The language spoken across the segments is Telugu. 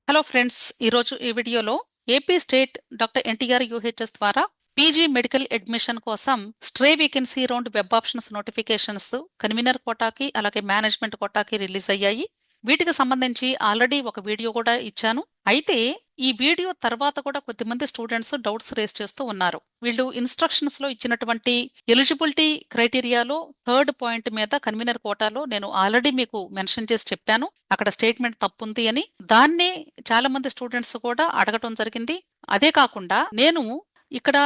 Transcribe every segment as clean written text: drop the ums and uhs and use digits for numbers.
హలో ఫ్రెండ్స్, ఈరోజు ఈ వీడియోలో AP state doctor NTR UHS ద్వారా పీజీ మెడికల్ అడ్మిషన్ కోసం stray vacancy round web options notifications convener కోటాకి అలాగే మేనేజ్మెంట్ కోటాకి రిలీజ్ అయ్యాయి. వీటికి సంబంధించి ఆల్రెడీ ఒక వీడియో కూడా ఇచ్చాను. అయితే ఈ వీడియో తర్వాత కూడా కొద్దిమంది స్టూడెంట్స్ డౌట్స్ రేస్ చేస్తూ ఉన్నారు. వీళ్ళు ఇన్స్ట్రక్షన్స్ లో ఇచ్చినటువంటి ఎలిజిబిలిటీ క్రైటీరియాలో థర్డ్ పాయింట్ మీద కన్వీనర్ కోటాలో నేను ఆల్రెడీ మీకు మెన్షన్ చేసి చెప్పాను, అక్కడ స్టేట్మెంట్ తప్పుంది అని. దాన్నే చాలా మంది స్టూడెంట్స్ కూడా అడగటం జరిగింది. అదే కాకుండా నేను ఇక్కడ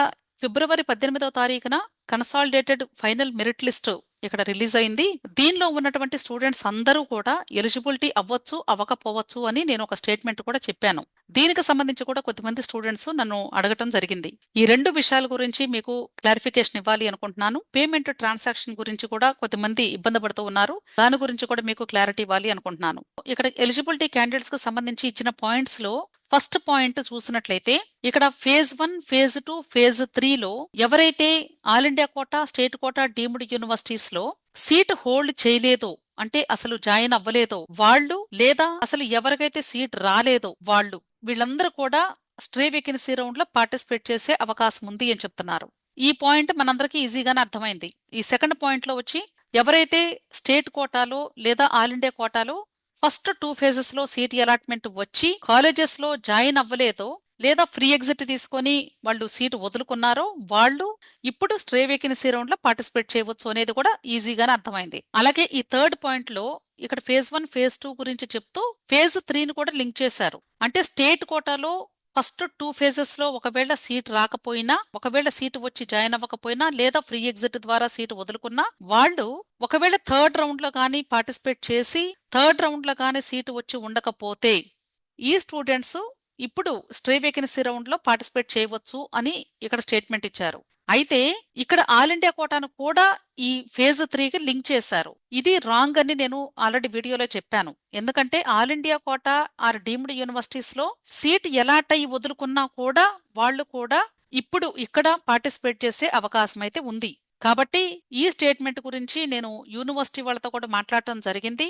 ఫిబ్రవరి 18వ తారీఖున కన్సాలిడేటెడ్ ఫైనల్ మెరిట్ లిస్ట్ ఇక్కడ రిలీజ్ అయింది. దీనిలో ఉన్నటువంటి స్టూడెంట్స్ అందరూ కూడా ఎలిజిబిలిటీ అవ్వచ్చు అవ్వకపోవచ్చు అని నేను ఒక స్టేట్మెంట్ కూడా చెప్పాను. దీనికి సంబంధించి కూడా కొద్దిమంది స్టూడెంట్స్ నన్ను అడగటం జరిగింది. ఈ రెండు విషయాల గురించి మీకు క్లారిఫికేషన్ ఇవ్వాలి అనుకుంటున్నాను. పేమెంట్ ట్రాన్సాక్షన్ గురించి కూడా కొద్దిమంది ఇబ్బంది పడుతూ ఉన్నారు, దాని గురించి కూడా మీకు క్లారిటీ ఇవ్వాలి అనుకుంటున్నాను. ఇక్కడ ఎలిజిబిలిటీ క్యాండిడేట్స్ కి సంబంధించి ఇచ్చిన పాయింట్స్ లో ఫస్ట్ పాయింట్ చూసినట్లయితే ఇక్కడ ఫేజ్ 1, ఫేజ్ 2, ఫేజ్ 3లో ఎవరైతే all India quota, state quota, deemed universities లో సీట్ హోల్డ్ చేయలేదో, అంటే అసలు జాయిన్ అవ్వలేదో వాళ్ళు, లేదా అసలు ఎవరికైతే సీట్ రాలేదో వాళ్ళు, వీళ్ళందరూ కూడా స్ట్రే వేకెన్సీ రౌండ్ లో పార్టిసిపేట్ చేసే అవకాశం ఉంది అని చెప్తున్నారు. ఈ పాయింట్ మనందరికీ ఈజీగానే అర్థమైంది. ఈ సెకండ్ పాయింట్ లో వచ్చి ఎవరైతే స్టేట్ కోటాలో లేదా ఆల్ ఇండియా కోటాలో ఫస్ట్ 2 ఫేజెస్ లో సీట్ అలాట్మెంట్ వచ్చి కాలేజెస్ లో జాయిన్ అవ్వలేదో, లేదా ఫ్రీ ఎగ్జిట్ తీసుకొని వాళ్ళు సీటు వదులుకున్నారో వాళ్ళు ఇప్పుడు స్ట్రే వేకెన్సీ రౌండ్ లో పార్టిసిపేట్ చేయవచ్చు అనేది కూడా ఈజీగానే అర్థమైంది. అలాగే ఈ థర్డ్ పాయింట్ లో ఇక్కడ ఫేజ్ 1, ఫేజ్ 2 గురించి చెప్తూ ఫేజ్ 3ని కూడా లింక్ చేశారు. అంటే స్టేట్ కోటాలో ఫస్ట్ 2 ఫేజెస్ లో ఒకవేళ సీట్ రాకపోయినా, ఒకవేళ సీటు వచ్చి జాయిన్ అవ్వకపోయినా, లేదా ఫ్రీ ఎగ్జిట్ ద్వారా సీటు వదులుకున్నా వాళ్ళు ఒకవేళ థర్డ్ రౌండ్ లో కానీ పార్టిసిపేట్ చేసి థర్డ్ రౌండ్ లో కానీ సీటు వచ్చి ఉండకపోతే ఈ స్టూడెంట్స్ ఇప్పుడు స్ట్రే వేకెన్సీ రౌండ్ లో పార్టిసిపేట్ చేయవచ్చు అని ఇక్కడ స్టేట్మెంట్ ఇచ్చారు. అయితే ఇక్కడ ఆల్ ఇండియా కోటాను కూడా ఈ ఫేజ్ 3కి లింక్ చేశారు. ఇది రాంగ్ అని నేను ఆల్రెడీ వీడియోలో చెప్పాను. ఎందుకంటే all India quota or deemed universities లో సీట్ ఎలాట్ అయ్యి వదులుకున్నా కూడా వాళ్ళు కూడా ఇప్పుడు ఇక్కడ పార్టిసిపేట్ చేసే అవకాశం అయితే ఉంది. కాబట్టి ఈ స్టేట్మెంట్ గురించి నేను యూనివర్సిటీ వాళ్ళతో కూడా మాట్లాడటం జరిగింది.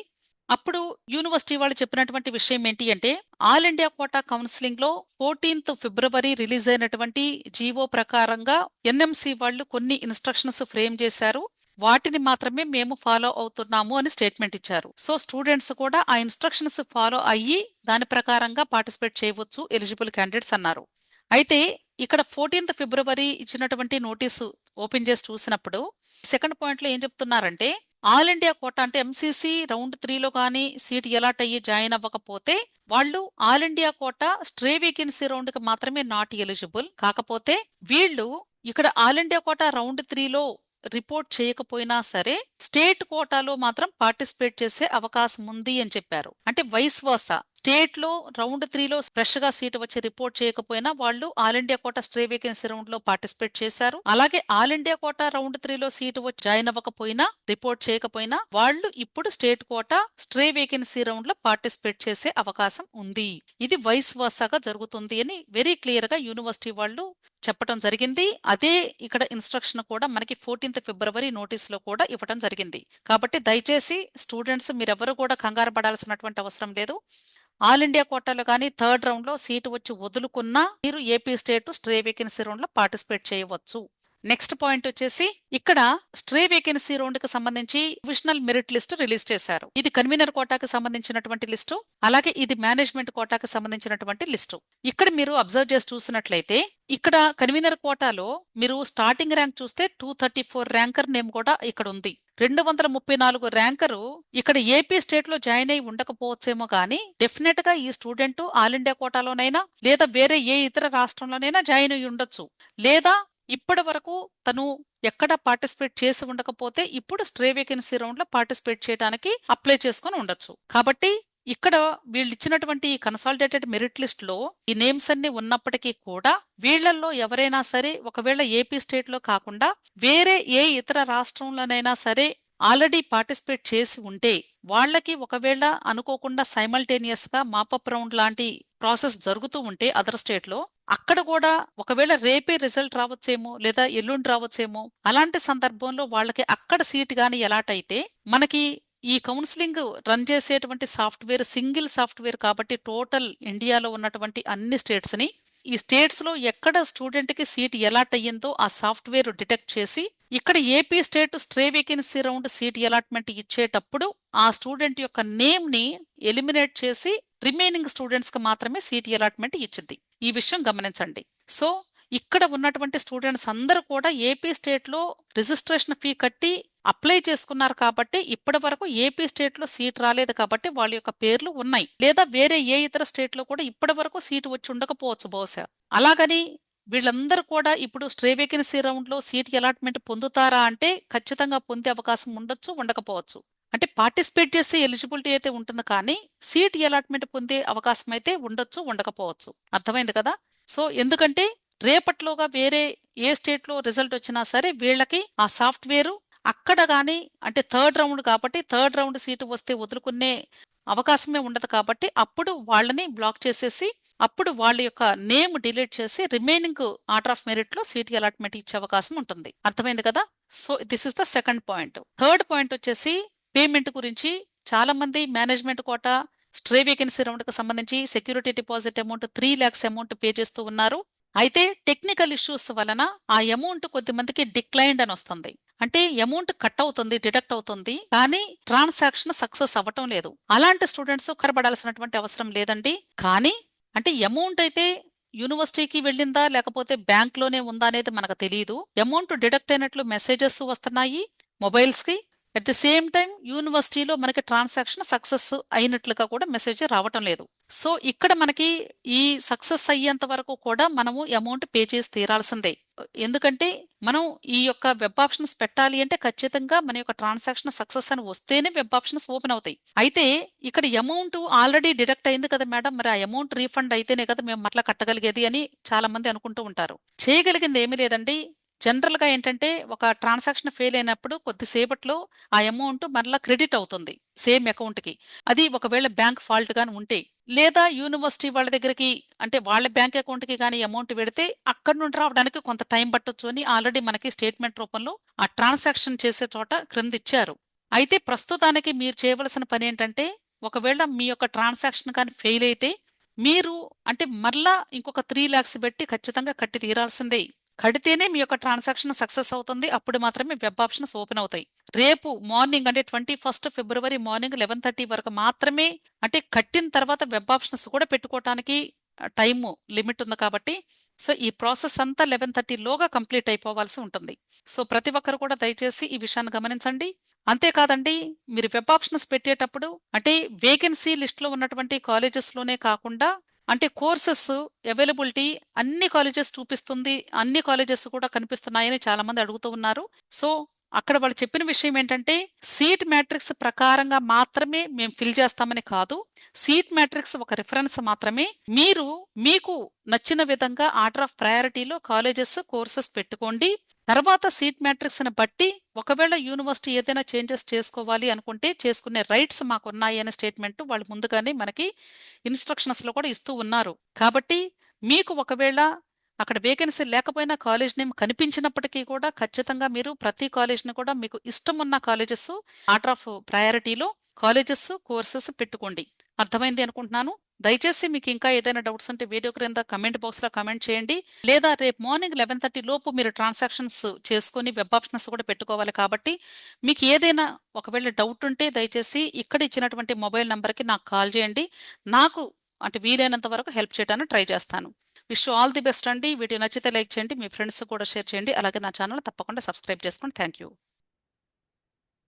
అప్పుడు యూనివర్సిటీ వాళ్ళు చెప్పినటువంటి విషయం ఏంటి అంటే, ఆల్ ఇండియా కోటా కౌన్సిలింగ్ లో 14th ఫిబ్రవరి రిలీజ్ అయినటువంటి జీవో ప్రకారంగా ఎన్ఎంసి వాళ్ళు కొన్ని ఇన్స్ట్రక్షన్స్ ఫ్రేమ్ చేశారు, వాటిని మాత్రమే మేము ఫాలో అవుతున్నాము అని స్టేట్మెంట్ ఇచ్చారు. సో స్టూడెంట్స్ కూడా ఆ ఇన్స్ట్రక్షన్స్ ఫాలో అయ్యి దాని ప్రకారంగా పార్టిసిపేట్ చేయవచ్చు ఎలిజిబుల్ క్యాండిడేట్స్ అన్నారు. అయితే ఇక్కడ 14th ఫిబ్రవరి ఇచ్చినటువంటి నోటీసు ఓపెన్ చేసి చూసినప్పుడు సెకండ్ పాయింట్ లో ఏం చెప్తున్నారంటే, ఆల్ ఇండియా కోటా అంటే ఎంసీసీ రౌండ్ 3లో కానీ సీట్ ఎలాట్ అయ్యి జాయిన్ అవ్వకపోతే వాళ్ళు all India quota stray vacancy round కి మాత్రమే నాట్ ఎలిజిబుల్. కాకపోతే వీళ్ళు ఇక్కడ ఆల్ ఇండియా కోటా రౌండ్ 3లో రిపోర్ట్ చేయకపోయినా సరే స్టేట్ కోటాలో మాత్రం పార్టిసిపేట్ చేసే అవకాశం ఉంది అని చెప్పారు. అంటే వైస్ వర్సా, స్టేట్ లో రౌండ్ 3లో ఫ్రెష్ గా సీట్ వచ్చి రిపోర్ట్ చేయకపోయినా వాళ్ళు all India quota stray vacancy round లో పార్టిసిపేట్ చేశారు. అలాగే ఆల్ ఇండియా కోటా రౌండ్ 3లో సీట్ వచ్చి జాయిన్ అవ్వకపోయినా, రిపోర్ట్ చేయకపోయినా వాళ్ళు ఇప్పుడు state quota stray vacancy round లో పార్టిసిపేట్ చేసే అవకాశం ఉంది. ఇది వైస్ వర్సాగా జరుగుతుంది అని వెరీ క్లియర్ గా యూనివర్సిటీ వాళ్ళు చెప్పడం జరిగింది. అదే ఇక్కడ ఇన్స్ట్రక్షన్ కూడా మనకి 14th ఫిబ్రవరి నోటీస్ లో కూడా ఇవ్వడం జరిగింది. కాబట్టి దయచేసి స్టూడెంట్స్ మీరెవరు కూడా కంగారు పడాల్సినటువంటి అవసరం లేదు. ఆల్ ఇండియా కోటాలో కానీ థర్డ్ రౌండ్ లో సీటు వచ్చి వదులుకున్నా మీరు AP state stray vacancy round లో పార్టిసిపేట్ చేయవచ్చు. నెక్స్ట్ పాయింట్ వచ్చేసి ఇక్కడ స్ట్రే వేకెన్సీ రౌండ్ కి సంబంధించి ప్రొవిజనల్ మెరిట్ లిస్ట్ రిలీజ్ చేశారు. ఇది కన్వీనర్ కోటాకి సంబంధించినటువంటి లిస్టు, అలాగే ఇది మేనేజ్మెంట్ కోటాకి సంబంధించినటువంటి లిస్టు. ఇక్కడ మీరు అబ్జర్వ్ చేసి చూసినట్లయితే ఇక్కడ కన్వీనర్ కోటాలో మీరు స్టార్టింగ్ ర్యాంక్ చూస్తే 234 ర్యాంకర్ నేమ్ కూడా ఇక్కడ ఉంది. 234 ర్యాంకరు ఇక్కడ ఏపీ స్టేట్ లో జాయిన్ అయి ఉండకపోవచ్చేమో కానీ డెఫినెట్ గా ఈ స్టూడెంట్ ఆల్ ఇండియా కోటాలోనైనా లేదా వేరే ఏ ఇతర రాష్ట్రంలోనైనా జాయిన్ అయి ఉండొచ్చు, లేదా ఇప్పటి వరకు తను ఎక్కడ పార్టిసిపేట్ చేసి ఉండకపోతే ఇప్పుడు స్ట్రే వేకెన్సీ రౌండ్ లో పార్టిసిపేట్ చేయడానికి అప్లై చేసుకుని ఉండొచ్చు. కాబట్టి ఇక్కడ వీళ్ళు ఇచ్చినటువంటి కన్సాలిడేటెడ్ మెరిట్ లిస్ట్ లో ఈ నేమ్స్ అన్ని ఉన్నప్పటికీ కూడా వీళ్లలో ఎవరైనా సరే ఒకవేళ ఏపీ స్టేట్ లో కాకుండా వేరే ఏ ఇతర రాష్ట్రంలోనైనా సరే ఆల్రెడీ పార్టిసిపేట్ చేసి ఉంటే వాళ్ళకి ఒకవేళ అనుకోకుండా సైమల్టేనియస్ గా మాపప్ రౌండ్ లాంటి ప్రాసెస్ జరుగుతూ ఉంటే అదర్ స్టేట్ లో అక్కడ కూడా ఒకవేళ రేపే రిజల్ట్ రావచ్చేమో లేదా ఎల్లుండి రావచ్చేమో, అలాంటి సందర్భంలో వాళ్ళకి అక్కడ సీట్ గాని ఎలాట్ అయితే మనకి ఈ కౌన్సిలింగ్ రన్ చేసేటువంటి సాఫ్ట్వేర్ సింగిల్ సాఫ్ట్వేర్ కాబట్టి టోటల్ ఇండియాలో ఉన్నటువంటి అన్ని స్టేట్స్ ని ఈ స్టేట్స్ లో ఎక్కడ స్టూడెంట్ కి సీట్ ఎలాట్ అయ్యిందో ఆ సాఫ్ట్వేర్ డిటెక్ట్ చేసి ఇక్కడ AP state stray vacancy round seat allotment ఇచ్చేటప్పుడు ఆ స్టూడెంట్ యొక్క నేమ్ ని ఎలిమినేట్ చేసి రిమైనింగ్ స్టూడెంట్స్ కి మాత్రమే సీట్ అలాట్మెంట్ ఇచ్చింది. ఈ విషయం గమనించండి. సో ఇక్కడ ఉన్నటువంటి స్టూడెంట్స్ అందరూ కూడా ఏపీ స్టేట్ లో రిజిస్ట్రేషన్ ఫీ కట్టి అప్లై చేసుకున్నారు కాబట్టి ఇప్పటి వరకు ఏపీ స్టేట్ లో సీట్ రాలేదు కాబట్టి వాళ్ళ యొక్క పేర్లు ఉన్నాయి. లేదా వేరే ఏ ఇతర స్టేట్ లో కూడా ఇప్పటి వరకు సీటు వచ్చి ఉండకపోవచ్చు బహుశా. అలాగని వీళ్ళందరూ కూడా ఇప్పుడు స్ట్రే వేకెన్సీ రౌండ్ లో సీట్ అలాట్మెంట్ పొందుతారా అంటే ఖచ్చితంగా పొందే అవకాశం ఉండొచ్చు, ఉండకపోవచ్చు. అంటే పార్టిసిపేట్ చేసే ఎలిజిబిలిటీ అయితే ఉంటుంది కానీ సీట్ అలాట్మెంట్ పొందే అవకాశం అయితే ఉండొచ్చు, ఉండకపోవచ్చు. అర్థమైంది కదా? సో ఎందుకంటే రేపట్లోగా వేరే ఏ స్టేట్ లో రిజల్ట్ వచ్చినా సరే వీళ్ళకి ఆ సాఫ్ట్వేర్ అక్కడ గాని అంటే థర్డ్ రౌండ్ కాబట్టి థర్డ్ రౌండ్ సీటు వస్తే వదులుకునే అవకాశమే ఉండదు కాబట్టి అప్పుడు వాళ్ళని బ్లాక్ చేసేసి అప్పుడు వాళ్ళ యొక్క నేమ్ డిలీట్ చేసి రిమైనింగ్ ఆర్డర్ ఆఫ్ మెరిట్ లో సీట్ అలాట్మెంట్ ఇచ్చే అవకాశం ఉంటుంది. అర్థమైంది కదా? So this is the second point. Third point వచ్చేసి పేమెంట్ గురించి. చాలా మంది management quota stray vacancy round కి సంబంధించి security deposit amount 3 lakhs amount pay చేస్తూ ఉన్నారు. అయితే టెక్నికల్ ఇష్యూస్ వలన ఆ అమౌంట్ కొద్దిమందికి డిక్లైన్డ్ అని వస్తుంది. అంటే అమౌంట్ కట్ అవుతుంది, డిడక్ట్ అవుతుంది, కానీ ట్రాన్సాక్షన్ సక్సెస్ అవ్వటం లేదు. అలాంటి స్టూడెంట్స్ కరబడాల్సినటువంటి అవసరం లేదండి. కానీ అంటే అమౌంట్ అయితే యూనివర్సిటీకి వెళ్ళిందా లేకపోతే బ్యాంక్ లోనే ఉందా అనేది మనకు తెలియదు. అమౌంట్ డిడక్ట్ అయినట్లు మెసేజెస్ వస్తున్నాయి మొబైల్స్ కి. అట్ ది సేమ్ టైం యూనివర్సిటీలో మనకి ట్రాన్సాక్షన్ సక్సెస్ అయినట్లుగా కూడా మెసేజ్ రావటం లేదు. సో ఇక్కడ మనకి ఈ సక్సెస్ అయ్యేంత వరకు కూడా మనము అమౌంట్ పే చేసి తీరాల్సిందే. ఎందుకంటే మనం ఈ యొక్క వెబ్ ఆప్షన్స్ పెట్టాలి అంటే ఖచ్చితంగా మన యొక్క ట్రాన్సాక్షన్ సక్సెస్ అని వస్తేనే వెబ్ ఆప్షన్స్ ఓపెన్ అవుతాయి. అయితే ఇక్కడ అమౌంట్ ఆల్రెడీ డిడక్ట్ అయింది కదా మేడం, మరి ఆ అమౌంట్ రీఫండ్ అయితేనే కదా మేము మరలా కట్టగలిగేది అని చాలా మంది అనుకుంటూ ఉంటారు. చేయగలిగింది ఏమీ లేదండి. జనరల్ గా ఏంటంటే ఒక ట్రాన్సాక్షన్ ఫెయిల్ అయినప్పుడు కొద్దిసేపట్లో ఆ అమౌంట్ మరలా క్రెడిట్ అవుతుంది సేమ్ అకౌంట్ కి. అది ఒకవేళ బ్యాంక్ ఫాల్ట్ గాని ఉంటే, లేదా యూనివర్సిటీ వాళ్ళ దగ్గరికి అంటే వాళ్ళ బ్యాంక్ అకౌంట్ కి కానీ అమౌంట్ పెడితే అక్కడ నుండి రావడానికి కొంత టైం పట్టొచ్చు అని ఆల్రెడీ మనకి స్టేట్మెంట్ రూపంలో ఆ ట్రాన్సాక్షన్ చేసే చోట క్రింద ఇచ్చారు. అయితే ప్రస్తుతానికి మీరు చేయవలసిన పని ఏంటంటే ఒకవేళ మీ యొక్క ట్రాన్సాక్షన్ కానీ ఫెయిల్ అయితే మీరు అంటే మరలా ఇంకొక 3 lakhs పెట్టి ఖచ్చితంగా కట్టి తీరాల్సిందే. కడితేనే మీ యొక్క ట్రాన్సాక్షన్ సక్సెస్ అవుతుంది. అప్పుడు మాత్రమే వెబ్ ఆప్షన్స్ ఓపెన్ అవుతాయి. రేపు మార్నింగ్ అంటే 21st February మార్నింగ్ 11:30 వరకు మాత్రమే అంటే కట్టిన తర్వాత వెబ్ ఆప్షన్స్ కూడా పెట్టుకోవటానికి టైము లిమిట్ ఉంది కాబట్టి సో ఈ ప్రాసెస్ అంతా 11:30 లోగా కంప్లీట్ అయిపోవాల్సి ఉంటుంది. సో ప్రతి ఒక్కరు కూడా దయచేసి ఈ విషయాన్ని గమనించండి. అంతేకాదండి, మీరు వెబ్ ఆప్షన్స్ పెట్టేటప్పుడు అంటే వేకెన్సీ లిస్ట్ లో ఉన్నటువంటి కాలేజెస్ లోనే కాకుండా అంటే కోర్సెస్ అవైలబిలిటీ అన్ని కాలేజెస్ చూపిస్తుంది, అన్ని కాలేజెస్ కూడా కనిపిస్తున్నాయని చాలా మంది అడుగుతూ ఉన్నారు. సో అక్కడ వాళ్ళు చెప్పిన విషయం ఏంటంటే సీట్ మ్యాట్రిక్స్ ప్రకారంగా మాత్రమే మేము ఫిల్ చేస్తామని కాదు. సీట్ మ్యాట్రిక్స్ ఒక రిఫరెన్స్ మాత్రమే. మీరు మీకు నచ్చిన విధంగా ఆర్డర్ ఆఫ్ ప్రయారిటీలో కాలేజెస్ కోర్సెస్ పెట్టుకోండి. తర్వాత సీట్ మ్యాట్రిక్స్ ని బట్టి ఒకవేళ యూనివర్సిటీ ఏదైనా చేంజెస్ చేసుకోవాలి అనుకుంటే చేసుకునే రైట్స్ మాకున్నాయి అనే స్టేట్మెంట్ వాళ్ళు ముందుగానే మనకి ఇన్స్ట్రక్షన్స్ లో కూడా ఇస్తూ ఉన్నారు. కాబట్టి మీకు ఒకవేళ అక్కడ వేకెన్సీ లేకపోయినా కాలేజ్ నేమ్ కనిపించినప్పటికీ కూడా ఖచ్చితంగా మీరు ప్రతి కాలేజ్ని కూడా మీకు ఇష్టం ఉన్న కాలేజెస్ ఆర్డర్ ఆఫ్ ప్రయారిటీలో కాలేజెస్ కోర్సెస్ పెట్టుకోండి. అర్థమైంది అనుకుంటున్నాను. దయచేసి మీకు ఇంకా ఏదైనా డౌట్స్ ఉంటే వీడియో క్రింద కమెంట్ బాక్స్ లో కమెంట్ చేయండి. లేదా రేపు మార్నింగ్ 11:30 లోపు మీరు ట్రాన్సాక్షన్స్ చేసుకుని వెబ్ ఆప్షన్స్ కూడా పెట్టుకోవాలి కాబట్టి మీకు ఏదైనా ఒకవేళ డౌట్ ఉంటే దయచేసి ఇక్కడ ఇచ్చినటువంటి మొబైల్ నంబర్కి నాకు కాల్ చేయండి. నాకు అంటే వీలైనంత వరకు హెల్ప్ చేయడానికి ట్రై చేస్తాను. విష్ ఆల్ ది బెస్ట్ అండి. వీడియో నచ్చితే లైక్ చేయండి, మీ ఫ్రెండ్స్ కూడా షేర్ చేయండి. అలాగే నా ఛానల్ తప్పకుండా సబ్స్క్రైబ్ చేసుకోండి. Thank you.